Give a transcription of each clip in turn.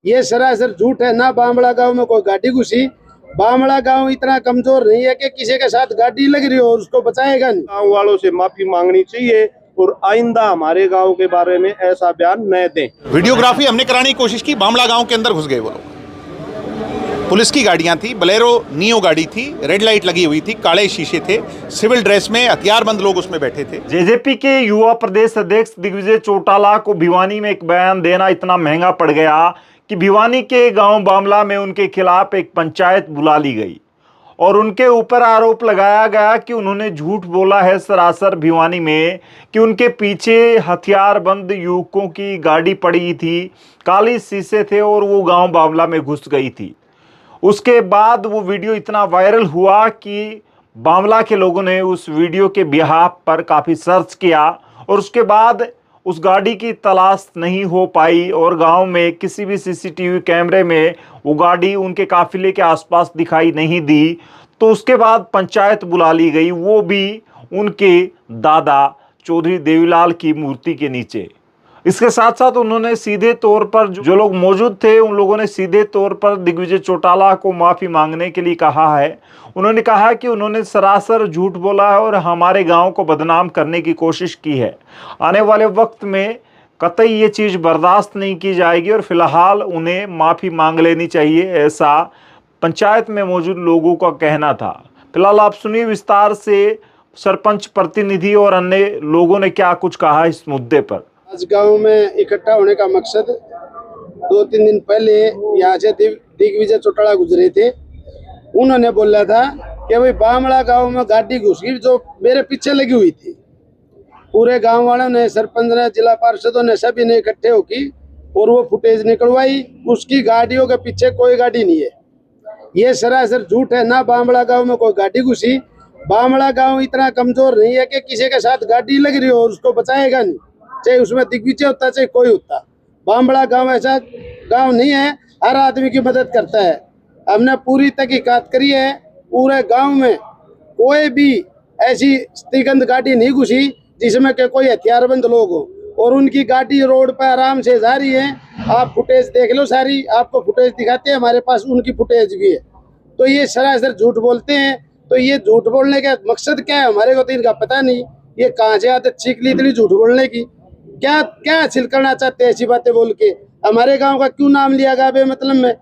ये सरासर झूठ है। ना बामड़ा गांव में कोई गाड़ी घुसी। बामड़ा गांव इतना कमजोर नहीं है कि किसी के साथ गाड़ी लग रही हो और उसको बचाएगा नहीं। गांव वालों से माफी मांगनी चाहिए और आइंदा हमारे गांव के बारे में ऐसा बयान न दें। वीडियोग्राफी हमने कराने की कोशिश की, बामड़ा गांव के अंदर घुस गए वो लोग। पुलिस की गाड़ियां थी, बलेरो नियो गाड़ी थी, रेड लाइट लगी हुई थी, काले शीशे थे, सिविल ड्रेस में हथियारबंद लोग उसमें बैठे थे। जेजेपी के युवा प्रदेश अध्यक्ष दिग्विजय चौटाला को भिवानी में एक बयान देना इतना महंगा पड़ गया कि भिवानी के गांव बामला में उनके खिलाफ एक पंचायत बुला ली गई और उनके ऊपर आरोप लगाया गया कि उन्होंने झूठ बोला है सरासर भिवानी में कि उनके पीछे हथियारबंद युवकों की गाड़ी पड़ी थी, काली शीशे थे और वो गांव बामला में घुस गई थी। उसके बाद वो वीडियो इतना वायरल हुआ कि बामला के लोगों ने उस वीडियो के बिहाफ पर काफ़ी सर्च किया और उसके बाद उस गाड़ी की तलाश नहीं हो पाई और गांव में किसी भी सीसीटीवी कैमरे में वो गाड़ी उनके काफिले के आसपास दिखाई नहीं दी। तो उसके बाद पंचायत बुला ली गई, वो भी उनके दादा चौधरी देवीलाल की मूर्ति के नीचे। इसके साथ साथ उन्होंने सीधे तौर पर जो लोग मौजूद थे उन लोगों ने सीधे तौर पर दिग्विजय चौटाला को माफ़ी मांगने के लिए कहा है। उन्होंने कहा कि उन्होंने सरासर झूठ बोला है और हमारे गांव को बदनाम करने की कोशिश की है। आने वाले वक्त में कतई ये चीज़ बर्दाश्त नहीं की जाएगी और फिलहाल उन्हें माफ़ी मांग लेनी चाहिए, ऐसा पंचायत में मौजूद लोगों का कहना था। फिलहाल आप सुनिए विस्तार से सरपंच प्रतिनिधि और अन्य लोगों ने क्या कुछ कहा इस मुद्दे पर। आज गांव में इकट्ठा होने का मकसद 2-3 दिन पहले यहाँ से दिग्विजय चौटाला गुजरे थे। उन्होंने बोला था कि भाई बामड़ा गांव में गाड़ी घुस गई जो मेरे पीछे लगी हुई थी। पूरे गांव वालों ने, सरपंच ने, जिला पार्षदों ने, सभी ने इकट्ठे होकर और वो फुटेज निकलवाई। उसकी गाड़ियों के पीछे कोई गाड़ी नहीं है। ये सरासर झूठ है। ना बामड़ा गांव में कोई गाड़ी घुसी। बामड़ा गांव इतना कमजोर नहीं है कि किसी के साथ गाड़ी लग रही हो और उसको बचाएगा नहीं, चाहे उसमें दिग्विजय होता चाहे कोई होता। बामड़ा गांव ऐसा गांव नहीं है, हर आदमी की मदद करता है। हमने पूरी तहकीकात करी है, पूरे गांव में कोई भी ऐसी स्थिगंध गाड़ी नहीं घुसी जिसमें के कोई हथियारबंद लोग हो और उनकी गाड़ी रोड पर आराम से जा रही है। आप फुटेज देख लो, सारी आपको फुटेज दिखाते हैं, हमारे पास उनकी फुटेज भी है। तो ये सरासर झूठ बोलते हैं। तो ये झूठ बोलने का मकसद क्या है हमारे को तो इनका पता नहीं। ये कहाँ से आदत सीख ली इतनी झूठ बोलने की? क्या क्या हासिल करना चाहते हैं ऐसी बातें बोल के? हमारे गांव का क्यों नाम लिया गया बेमतलब में?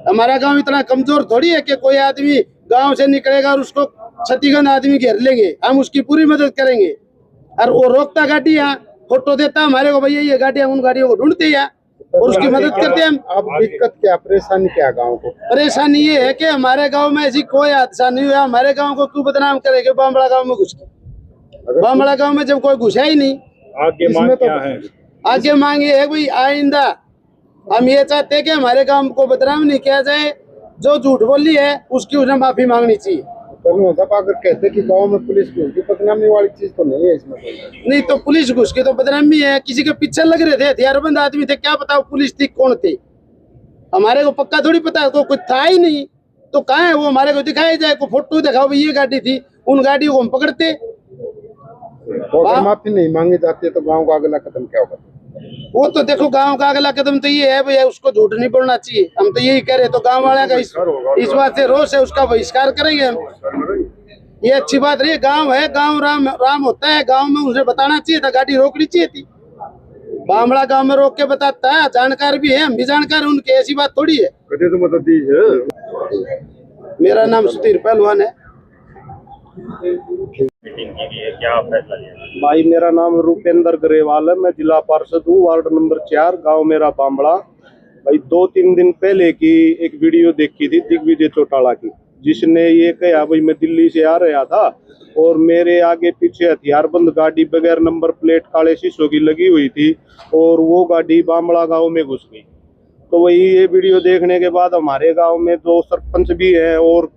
हमारा गांव इतना कमजोर थोड़ी है कि कोई आदमी गांव से निकलेगा और उसको क्षतिगंध आदमी घेर लेंगे। हम उसकी पूरी मदद करेंगे। और वो रोकता गाड़ी, यहाँ फोटो देता हमारे को, भैया ये गाड़ियां, उन गाड़ियों को ढूंढते हैं और उसकी मदद करते हैं हम। अब दिक्कत क्या, परेशानी क्या गांव को? परेशानी ये है कि हमारे गाँव में ऐसी कोई हादसा नहीं हुआ। हमारे गाँव को क्यों बदनाम करेंगे बामड़ा गाँव में घुस के? बामड़ा गाँव में जब कोई घुसा ही नहीं। आगे मांग क्या है? आगे मांग ये है भाई, आइंदा हम ये चाहते हैं कि हमारे गांव को बदनाम नहीं किया जाए। जो झूठ बोली है उसकी उन्हें माफी मांगनी चाहिए। अगर कहते कि गांव में पुलिस घुस गई, बदनामी वाली चीज तो नहीं है इसमें। नहीं तो पुलिस घुस गई तो बदनामी है। किसी के पीछे लग रहे थे, हथियारबंद आदमी थे, क्या पता पुलिस थी कौन थे, हमारे को पक्का थोड़ी पता। तो कुछ था ही नहीं तो कहाँ है वो? हमारे को दिखाया जाए, को फोटो दिखाओ भाई ये गाड़ी थी, उन गाड़ियों को हम पकड़ते। अगर माफी नहीं मांगी जाती है तो गांव का अगला कदम क्या होगा? वो तो देखो, गांव का अगला कदम तो ये है भैया, उसको झूठ नहीं बोलना चाहिए। हम तो यही कह रहे। तो गांव वाले का इस बात से रोष है, उसका बहिष्कार करेंगे हम। ये अच्छी बात रही। गांव है, गांव राम होता है। गांव में उसे बताना चाहिए था, गाड़ी रोकनी चाहिए थी। बामड़ा गांव में रोक के बताता है, जानकार भी है, हम भी जानकार है उनके। ऐसी बात थोड़ी है। मेरा नाम सुधीर पहलवान है। क्या फैसला लिया? भाई मेरा नाम रूपेंद्र ग्रेवाल है, मैं जिला पार्षद हूँ, वार्ड नंबर 4, गांव मेरा बामड़ा। भाई 2-3 दिन पहले की एक वीडियो देखी थी दिग्विजय चौटाला की, जिसने ये कहा भाई मैं दिल्ली से आ रहा था और मेरे आगे पीछे हथियारबंद गाड़ी बगैर नंबर प्लेट काले शीशों की लगी हुई थी और वो गाड़ी बामड़ा गाँव में घुस गई। तो वही ये वीडियो देखने के बाद हमारे गाँव में 2 सरपंच भी हैं और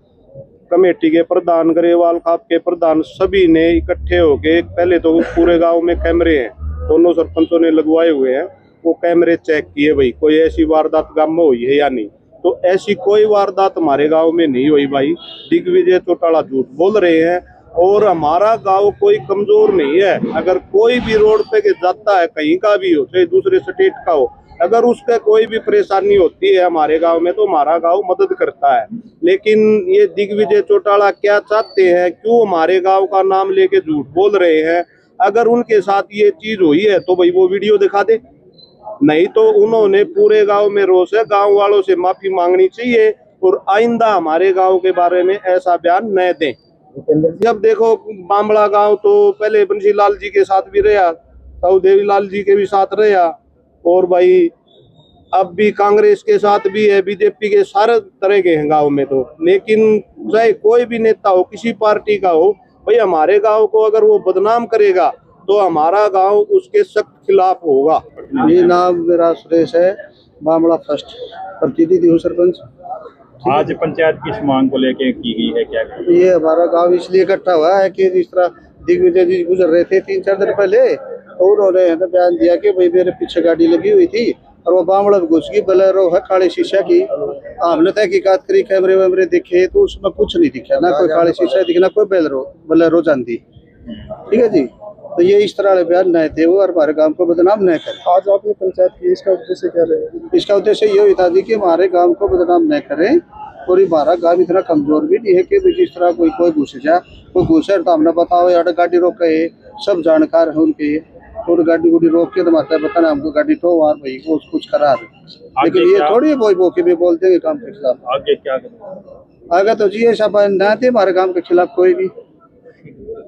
कमेटी के प्रधान, गरेवाल खाप के प्रधान, सभी ने इकट्ठे होके, पहले तो पूरे गांव में कैमरे हैं, दोनों सरपंचों ने लगवाए हुए हैं, वो कैमरे चेक किए भाई कोई ऐसी वारदात गांव में हुई है या नहीं। तो ऐसी कोई वारदात हमारे गांव में नहीं हुई भाई। दिग्विजय चौटाला झूठ बोल रहे हैं और हमारा गांव कोई कमजोर नहीं है। अगर कोई भी रोड पे के जाता है, कहीं का भी हो, चाहे दूसरे स्टेट का हो, अगर उसका कोई भी परेशानी होती है हमारे गांव में तो हमारा गांव मदद करता है। लेकिन ये दिग्विजय चौटाला क्या चाहते हैं, क्यों हमारे गांव का नाम लेके झूठ बोल रहे हैं? अगर उनके साथ ये चीज हुई है तो भाई वो वीडियो दिखा दे, नहीं तो उन्होंने पूरे गांव में रोष है, गांव वालों से माफी मांगनी चाहिए और आइंदा हमारे गांव के बारे में ऐसा बयान न दें। जब देखो बामला गांव तो पहले बंसी लाल जी के साथ भी रहा, ताऊ देवी लाल जी के भी साथ रहा, और भाई अब भी कांग्रेस के साथ भी है, बीजेपी के सारे तरह के हैं गांव में तो। लेकिन चाहे कोई भी नेता हो, किसी पार्टी का हो, भाई हमारे गांव को अगर वो बदनाम करेगा तो हमारा गांव उसके सख्त खिलाफ होगा। ये नाम मेरा सुरेश है, बामला फर्स्ट प्रतिनिधि हूँ सरपंच। आज पंचायत किस मांग को लेके की गई है, क्या करें? ये हमारा गांव इसलिए इकट्ठा हुआ है कि जिस तरह दिग्विजय जी गुजर रहे थे 3-4 दिन पहले, तो उन्होंने बयान दिया कि भाई मेरे पीछे गाड़ी लगी हुई थी और वो बामड़ा घुस गई, बोलेरो है काले शीशा की। हमने तहकीकात करी, कैमरे वैमरे दिखे तो उसमें कुछ नहीं दिखा, ना कोई काले शीशा दिखा, ना कोई बोलेरो जानती। ठीक है जी, तो ये इस तरह बयान नए थे वो, और हमारे गांव को बदनाम न करें। आज आपने पंचायत की, इसका उद्देश्य क्या रहे? इसका उद्देश्य ये हुई था जी कि हमारे गांव को बदनाम न करें, और हमारा गांव इतना कमजोर भी नहीं है कि जिस तरह कोई घुस जाए, कोई घुसे तो हमने बताओ यार गाड़ी रोके, सब जानकार है उनके, और गाड़ी गुड़ी रोक के तो माता बताना हमको गाड़ी ठो वार भाई वो कुछ करा रहे। लेकिन ये थोड़ी कोई मौके भी बोल देंगे काम के खिलाफ। आगे क्या करें? आगे तो जी ऐसा बयान न थे हमारे काम के खिलाफ कोई भी।